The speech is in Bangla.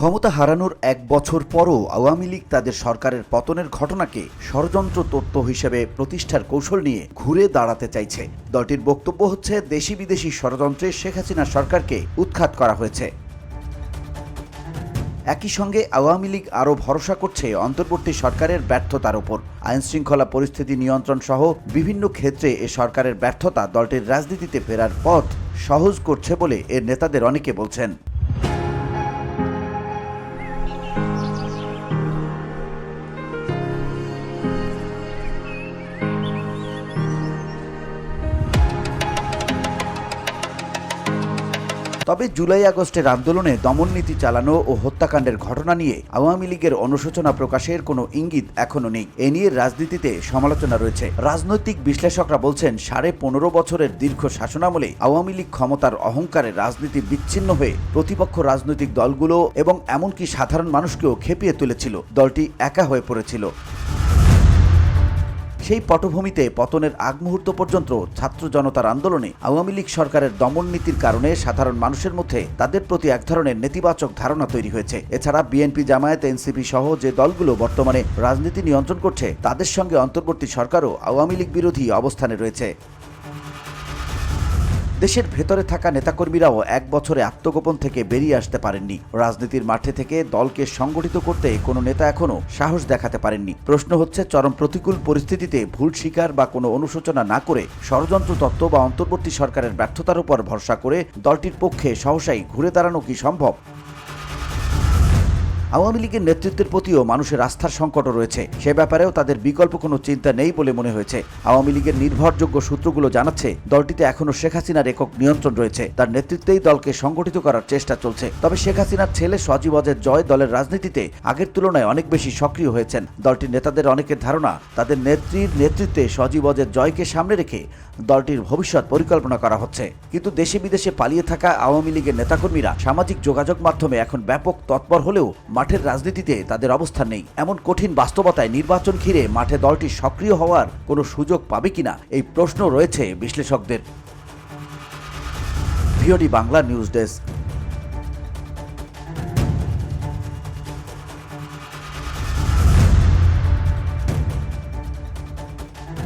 ক্ষমতা হারানোর এক বছর পরও আওয়ামী লীগ তাদের সরকারের পতনের ঘটনাকে ষড়যন্ত্র তত্ত্ব হিসেবে প্রতিষ্ঠার কৌশল নিয়ে ঘুরে দাঁড়াতে চাইছে। দলটির বক্তব্য হচ্ছে, দেশি বিদেশি ষড়যন্ত্রে শেখ হাসিনা সরকারকে উৎখাত করা হয়েছে। একই সঙ্গে আওয়ামী লীগ আরও ভরসা করছে অন্তর্বর্তী সরকারের ব্যর্থতার ওপর। আইনশৃঙ্খলা পরিস্থিতি নিয়ন্ত্রণ সহ বিভিন্ন ক্ষেত্রে এ সরকারের ব্যর্থতা দলটির রাজনীতিতে ফেরার পথ সহজ করছে বলে এর নেতাদের অনেকে বলছেন। তবে জুলাই আগস্টের আন্দোলনে দমননীতি চালানো ও হত্যাকাণ্ডের ঘটনা নিয়ে আওয়ামী লীগের অনুশোচনা প্রকাশের কোনো ইঙ্গিত এখনও নেই। এ নিয়ে রাজনীতিতে সমালোচনা রয়েছে। রাজনৈতিক বিশ্লেষকরা বলছেন, 15.5 বছরের দীর্ঘ শাসনামলে আওয়ামী লীগ ক্ষমতার অহংকারে রাজনীতি বিচ্ছিন্ন হয়ে প্রতিপক্ষ রাজনৈতিক দলগুলো এবং এমনকি সাধারণ মানুষকেও খেপিয়ে তুলেছিল। দলটি একা হয়ে পড়েছিল। সেই পটভূমিতে পতনের আগ মুহূর্ত পর্যন্ত ছাত্র জনতার আন্দোলনে আওয়ামী লীগ সরকারের দমন নীতির কারণে সাধারণ মানুষের মধ্যে তাদের প্রতি এক ধরনের নেতিবাচক ধারণা তৈরি হয়েছে। এছাড়া বিএনপি, জামায়াত, এনসিপি সহ যে দলগুলো বর্তমানে রাজনীতি নিয়ন্ত্রণ করছে, তাদের সঙ্গে অন্তর্বর্তী সরকারও আওয়ামী লীগ বিরোধী অবস্থানে রয়েছে। দেশের ভেতরে থাকা নেতাকর্মীরাও এক বছরে আত্মগোপন থেকে বেরিয়ে আসতে পারেননি। রাজনীতির মাঠে থেকে দলকে সংগঠিত করতে কোনো নেতা এখনও সাহস দেখাতে পারেননি। প্রশ্ন হচ্ছে, চরম প্রতিকূল পরিস্থিতিতে ভুল স্বীকার বা কোনো অনুশোচনা না করে ষড়যন্ত্র তত্ত্ব বা অন্তর্বর্তী সরকারের ব্যর্থতার উপর ভরসা করে দলটির পক্ষে সহসাই ঘুরে দাঁড়ানো কি সম্ভব? আওয়ামী লীগের নেতৃত্বের প্রতিও মানুষের আস্থার সংকটও রয়েছে। সে ব্যাপারেও তাদের বিকল্প কোনো চিন্তা নেই বলে মনে হয়েছে। আওয়ামী লীগের নির্ভরযোগ্য সূত্রগুলো জানাচ্ছে, দলটিতে এখনও শেখ হাসিনার একক নিয়ন্ত্রণ রয়েছে। তার নেতৃত্বেই দলকে সংগঠিত করার চেষ্টা চলছে। তবে শেখ হাসিনার ছেলে সজীব ওয়াজেদ জয় দলের রাজনীতিতে আগের তুলনায় অনেক বেশি সক্রিয় হয়েছেন। দলটির নেতাদের অনেকের ধারণা, তাদের নেত্রীর নেতৃত্বে সজীব ওয়াজেদ জয়কে সামনে রেখে দলটির ভবিষ্যৎ পরিকল্পনা করা হচ্ছে। কিন্তু দেশে বিদেশে পালিয়ে থাকা আওয়ামী লীগের নেতাকর্মীরা সামাজিক যোগাযোগ মাধ্যমে এখন ব্যাপক তৎপর হলেও মাঠের রাজনীতিতে তাদের অবস্থান নেই। এমন কঠিন বাস্তবতায় নির্বাচন ঘিরে মাঠে দলটি সক্রিয় হওয়ার কোনো সুযোগ পাবে কিনা, এই প্রশ্ন রয়েছে বিশ্লেষকদের। VOD Bangla news desk.